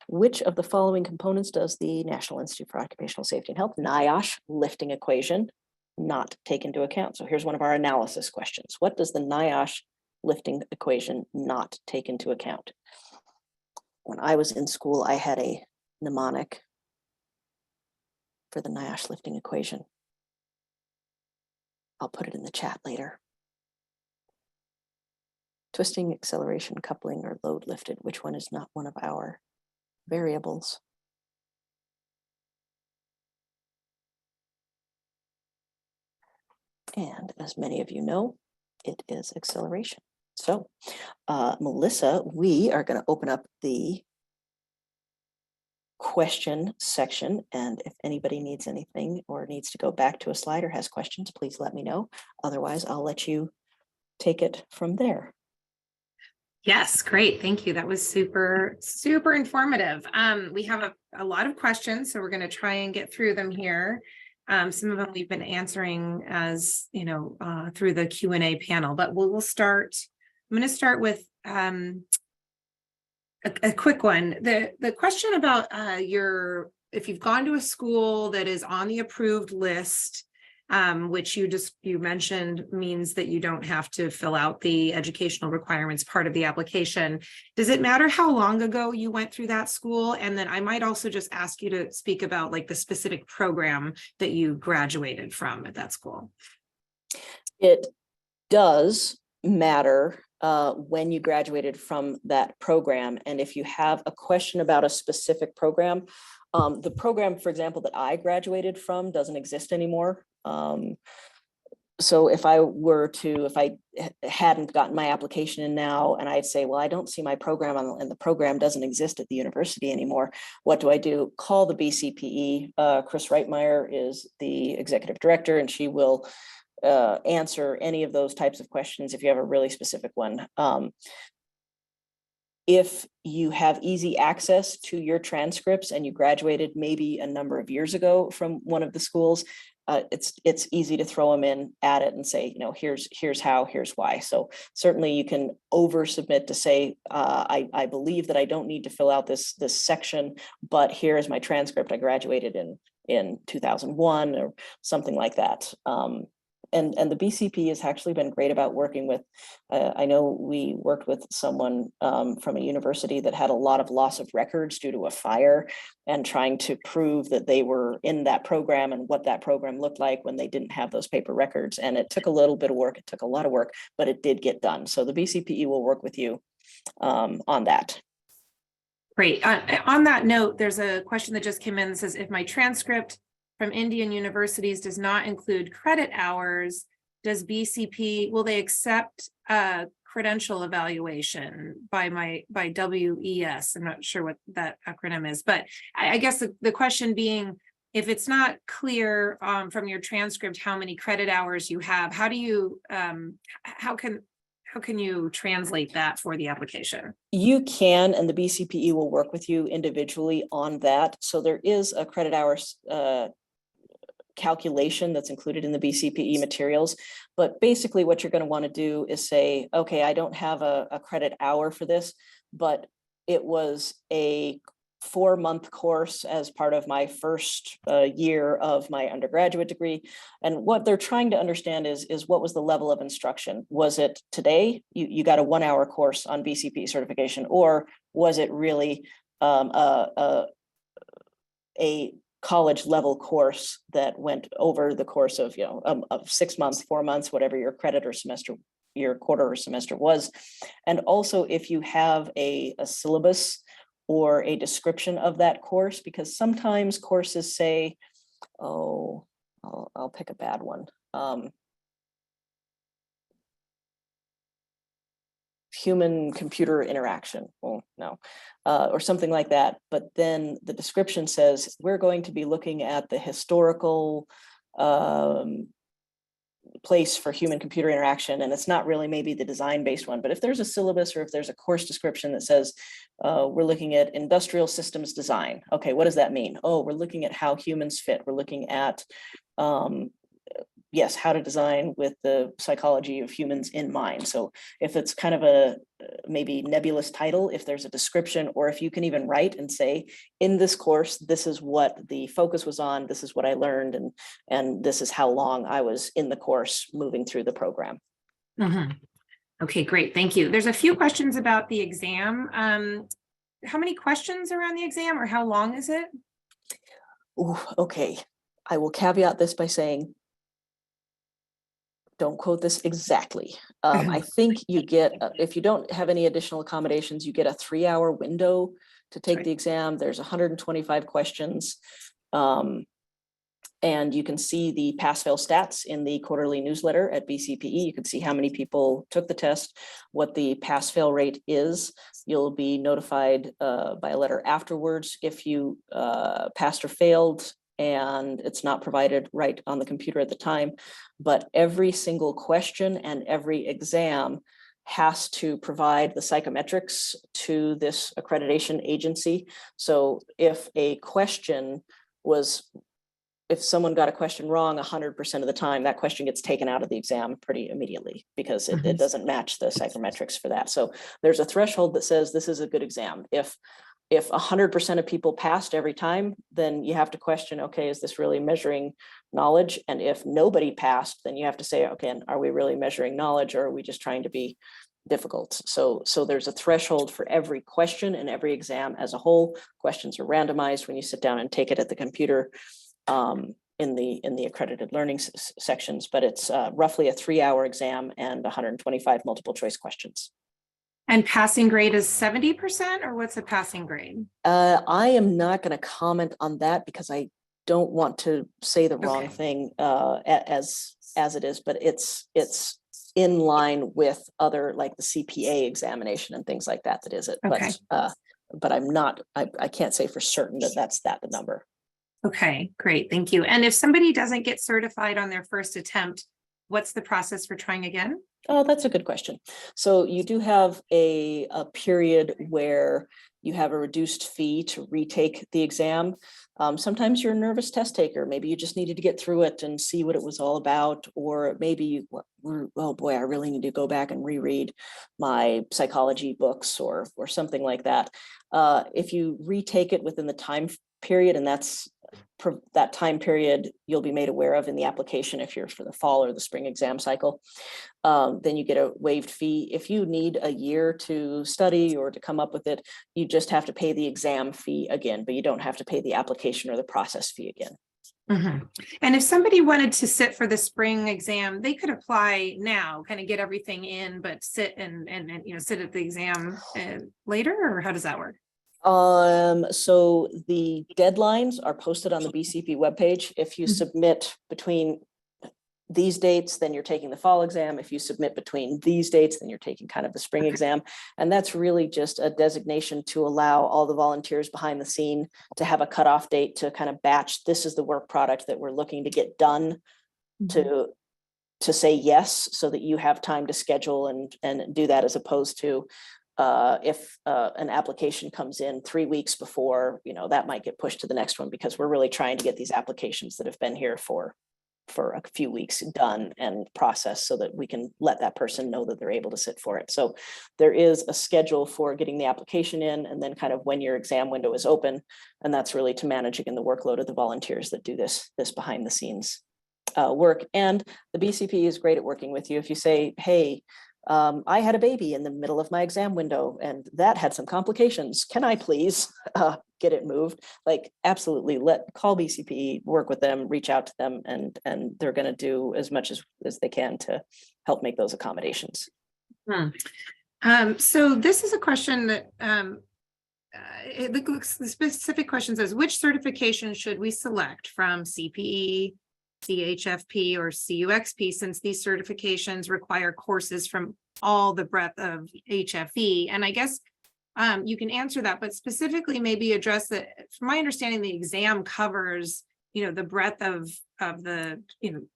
which of the following components does the National Institute for Occupational Safety and Health, NIOSH, lifting equation not take into account? So here's one of our analysis questions. What does the NIOSH lifting equation not take into account? When I was in school, I had a mnemonic for the NIOSH lifting equation. I'll put it in the chat later. Twisting, acceleration, coupling, or load lifted, which one is not one of our variables? And as many of you know, it is acceleration. So, Melissa, we are going to open up the question section. And if anybody needs anything or needs to go back to a slide or has questions, please let me know. Otherwise, I'll let you take it from there. Yes, great. Thank you. That was super, super informative. We have a lot of questions, so we're going to try and get through them here. Some of them we've been answering as, you know, through the Q&A panel, but we'll start. I'm going to start with a quick one. The question about if you've gone to a school that is on the approved list, which you mentioned means that you don't have to fill out the educational requirements part of the application. Does it matter how long ago you went through that school? And then I might also just ask you to speak about like the specific program that you graduated from at that school. It does matter when you graduated from that program. And if you have a question about a specific program, the program, for example, that I graduated from doesn't exist anymore. So if I hadn't gotten my application in now and I'd say, well, I don't see my program and the program doesn't exist at the university anymore, what do I do? Call the BCPE. Chris Reitmeyer is the executive director, and she will answer any of those types of questions if you have a really specific one. If you have easy access to your transcripts and you graduated maybe a number of years ago from one of the schools, it's easy to throw them in, add it, and say, you know, here's how, here's why. So certainly you can over submit to say, I believe that I don't need to fill out this section, but here is my transcript. I graduated in 2001 or something like that. And the BCP has actually been great about working with, I know we worked with someone from a university that had a lot of loss of records due to a fire, and trying to prove that they were in that program and what that program looked like when they didn't have those paper records. And it took a little bit of work, it took a lot of work, but it did get done. So the BCPE will work with you on that. Great. On that note, there's a question that just came in that says, if my transcript from Indian universities does not include credit hours, does BCP, will they accept credential evaluation by WES? I'm not sure what that acronym is, but I guess the question being, if it's not clear from your transcript how many credit hours you have, how do you, how can you translate that for the application? You can, and the BCPE will work with you individually on that. So there is a credit hours calculation that's included in the BCPE materials. But basically what you're going to want to do is say, okay, I don't have a credit hour for this, but it was a 4-month course as part of my first year of my undergraduate degree. And what they're trying to understand is what was the level of instruction? Was it today, you got a 1-hour course on BCPE certification, or was it really a college level course that went over the course of, you know, of 6 months, 4 months, whatever your credit or semester, your quarter or semester was. And also if you have a syllabus or a description of that course, because sometimes courses say, oh, I'll pick a bad one. Human computer interaction, well, no, or something like that. But then the description says, we're going to be looking at the historical place for human computer interaction. And it's not really maybe the design-based one, but if there's a syllabus or if there's a course description that says, we're looking at industrial systems design. Okay, what does that mean? Oh, we're looking at how humans fit. We're looking at, yes, how to design with the psychology of humans in mind. So if it's kind of a maybe nebulous title, if there's a description, or if you can even write and say, in this course, this is what the focus was on, this is what I learned, and this is how long I was in the course moving through the program. Mm-hmm. Okay, great. Thank you. There's a few questions about the exam. How many questions are on the exam, or how long is it? Ooh, okay, I will caveat this by saying, don't quote this exactly. I think you get, if you don't have any additional accommodations, you get a 3-hour window to take Right. the exam. There's 125 questions. And you can see the pass-fail stats in the quarterly newsletter at BCPE. You can see how many people took the test, what the pass-fail rate is. You'll be notified by a letter afterwards if you passed or failed, and it's not provided right on the computer at the time. But every single question and every exam has to provide the psychometrics to this accreditation agency. So if a question was, if someone got a question wrong 100% of the time, that question gets taken out of the exam pretty immediately because it doesn't match the psychometrics for that. So there's a threshold that says this is a good exam. If 100% of people passed every time, then you have to question, okay, is this really measuring knowledge? And if nobody passed, then you have to say, okay, are we really measuring knowledge, or are we just trying to be difficult? So there's a threshold for every question and every exam as a whole. Questions are randomized when you sit down and take it at the computer in the accredited learning sections, but it's roughly a 3-hour exam and 125 multiple choice questions. And passing grade is 70%, or what's a passing grade? I am not going to comment on that because I don't want to say the wrong thing as it is, but it's in line with other, like the CPA examination and things like that. That is it. Okay. But I'm not. I can't say for certain that that's the number. Okay, great. Thank you. And if somebody doesn't get certified on their first attempt, what's the process for trying again? Oh, that's a good question. So you do have a period where you have a reduced fee to retake the exam. Sometimes you're a nervous test taker. Maybe you just needed to get through it and see what it was all about. Or maybe, oh boy, I really need to go back and reread my psychology books or something like that. If you retake it within the time period, and that time period you'll be made aware of in the application if you're for the fall or the spring exam cycle, then you get a waived fee. If you need a year to study or to come up with it, you just have to pay the exam fee again, but you don't have to pay the application or the process fee again. And if somebody wanted to sit for the spring exam, they could apply now, kind of get everything in, but sit and sit at the exam later, or how does that work? So the deadlines are posted on the BCP webpage. If you submit between these dates, then you're taking the fall exam. If you submit between these dates, then you're taking kind of the spring exam. And that's really just a designation to allow all the volunteers behind the scene to have a cutoff date to kind of batch. This is the work product that we're looking to get done to say yes, so that you have time to schedule and do that, as opposed to if an application comes in 3 weeks before, that might get pushed to the next one, because we're really trying to get these applications that have been here for a few weeks done and processed, so that we can let that person know that they're able to sit for it. So there is a schedule for getting the application in, and then kind of when your exam window is open, and that's really to manage again the workload of the volunteers that do this behind the scenes work. And the BCP is great at working with you. If you say, hey, I had a baby in the middle of my exam window and that had some complications, can I please get it moved? Like, absolutely, call BCPE, work with them, reach out to them, and they're going to do as much as they can to help make those accommodations. So this is a question that the specific question says, which certification should we select from CPE, CHSP, or CUXP, since these certifications require courses from all the breadth of HFE? And I guess you can answer that, but specifically maybe address that. From my understanding, the exam covers, the breadth of the,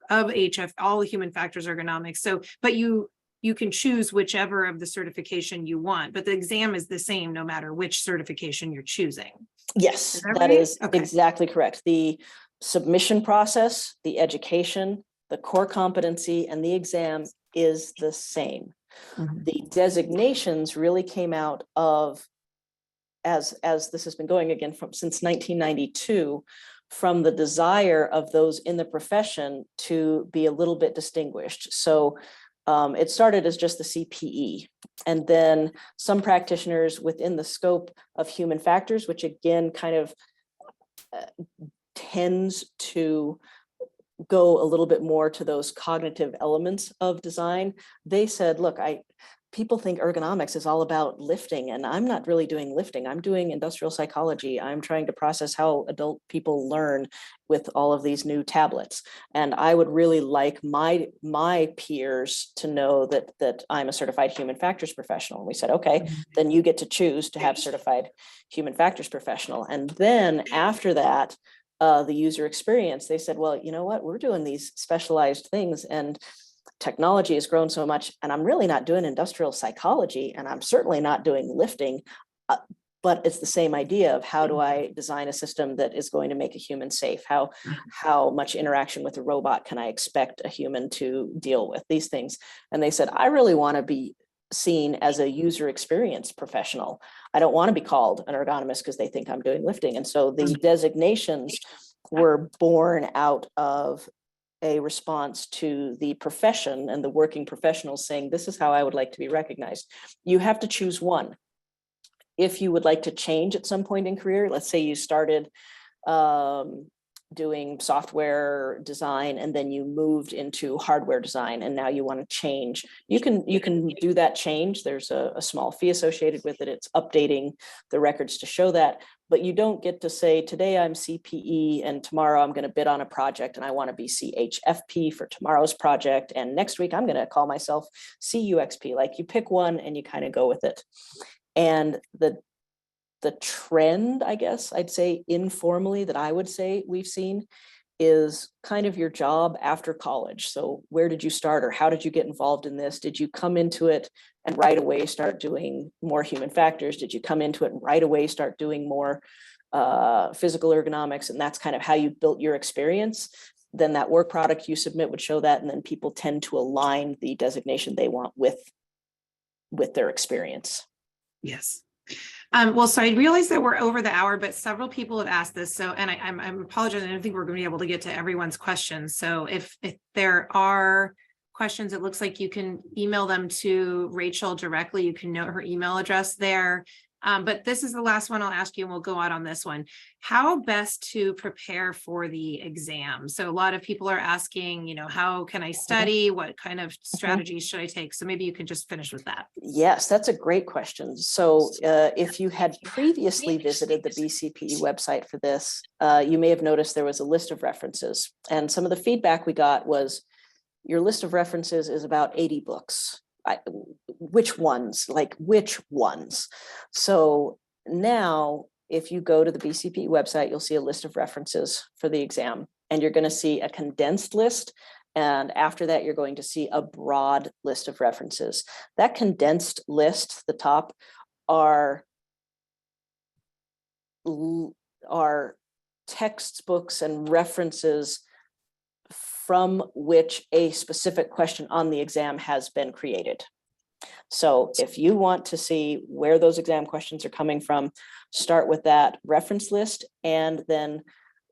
of HF, all the human factors ergonomics. So, but you can choose whichever of the certification you want, but the exam is the same no matter which certification you're choosing. Yes, that right? is Okay. exactly correct. The submission process, the education, the core competency, and the exam is the same. The designations really came out of, as this has been going again since 1992, from the desire of those in the profession to be a little bit distinguished. So It started as just the CPE, and then some practitioners within the scope of human factors, which again kind of tends to go a little bit more to those cognitive elements of design. They said, look, people think ergonomics is all about lifting, and I'm not really doing lifting. I'm doing industrial psychology. I'm trying to process how adult people learn with all of these new tablets. And I would really like my peers to know that I'm a certified human factors professional. And we said, okay, then you get to choose to have certified human factors professional. And then after that, the user experience, they said, well, you know what, we're doing these specialized things, and technology has grown so much, and I'm really not doing industrial psychology, and I'm certainly not doing lifting, but it's the same idea of how do I design a system that is going to make a human safe? How much interaction with a robot can I expect a human to deal with, these things? And they said, I really want to be seen as a user experience professional. I don't want to be called an ergonomist because they think I'm doing lifting. And so the designations were born out of a response to the profession and the working professionals saying, this is how I would like to be recognized. You have to choose one. If you would like to change at some point in career, let's say you started doing software design and then you moved into hardware design and now you want to change, you can do that change. There's a small fee associated with it. It's updating the records to show that, but you don't get to say, today I'm CPE and tomorrow I'm going to bid on a project and I want to be CHFP for tomorrow's project, and next week I'm going to call myself CUXP. Like, you pick one and you kind of go with it. And the trend, I guess I'd say informally, that I would say we've seen is kind of your job after college. So where did you start, or how did you get involved in this? Did you come into it and right away start doing more human factors? Did you come into it and right away start doing more physical ergonomics? And that's kind of how you built your experience. Then that work product you submit would show that, and then people tend to align the designation they want with their experience. Yes. Well, so I realize that we're over the hour, but several people have asked this. So, and I'm apologizing. I don't think we're going to be able to get to everyone's questions. So if there are questions, it looks like you can email them to Rachel directly. You can note her email address there. But this is the last one I'll ask you, and we'll go out on this one. How best to prepare for the exam? So a lot of people are asking, how can I study? What kind of strategies should I take? So maybe you can just finish with that. Yes, that's a great question. So if you had previously visited the BCPE website for this, you may have noticed there was a list of references. And some of the feedback we got was, your list of references is about 80 books. Which ones? Like, which ones? So now, if you go to the BCPE website, you'll see a list of references for the exam, and you're going to see a condensed list. And after that, you're going to see a broad list of references. That condensed list, the top, are textbooks and references from which a specific question on the exam has been created. So if you want to see where those exam questions are coming from, start with that reference list and then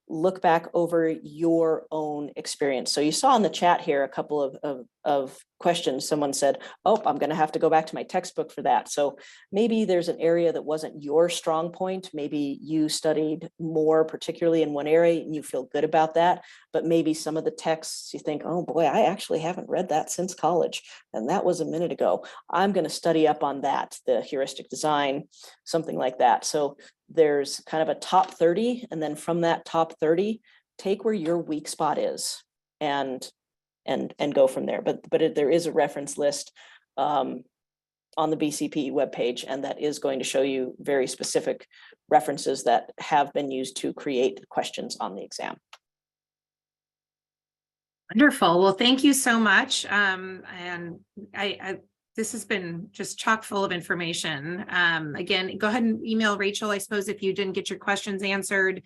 look back over your own experience. So you saw in the chat here a couple of questions. Someone said, oh, I'm going to have to go back to my textbook for that. So maybe there's an area that wasn't your strong point. Maybe you studied more, particularly in one area, and you feel good about that. But maybe some of the texts you think, oh boy, I actually haven't read that since college, and that was a minute ago. I'm going to study up on that, the heuristic design, something like that. So there's kind of a top 30, and then from that top 30, take where your weak spot is and go from there. But there is a reference list on the BCPE webpage, and that is going to show you very specific references that have been used to create questions on the exam. Wonderful. Well, thank you so much. And this has been just chock full of information. Again, go ahead and email Rachel, I suppose, if you didn't get your questions answered.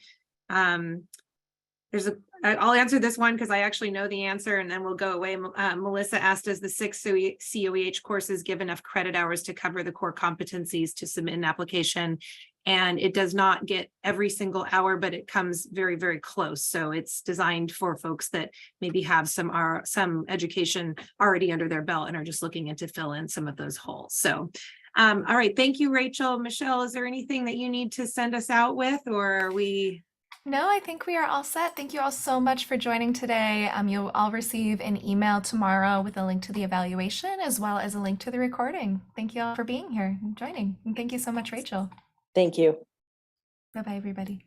There's I'll answer this one because I actually know the answer and then we'll go away. Melissa asked, does the 6 COEH courses give enough credit hours to cover the core competencies to submit an application? And it does not get every single hour, but it comes very, very close. So it's designed for folks that maybe have some education already under their belt and are just looking to fill in some of those holes. So, all right. Thank you, Rachel. Michelle, is there anything that you need to send us out with, or are we? No, I think we are all set. Thank you all so much for joining today. You'll all receive an email tomorrow with a link to the evaluation as well as a link to the recording. Thank you all for being here and joining. And thank you so much, Rachel. Thank you. Bye-bye, everybody.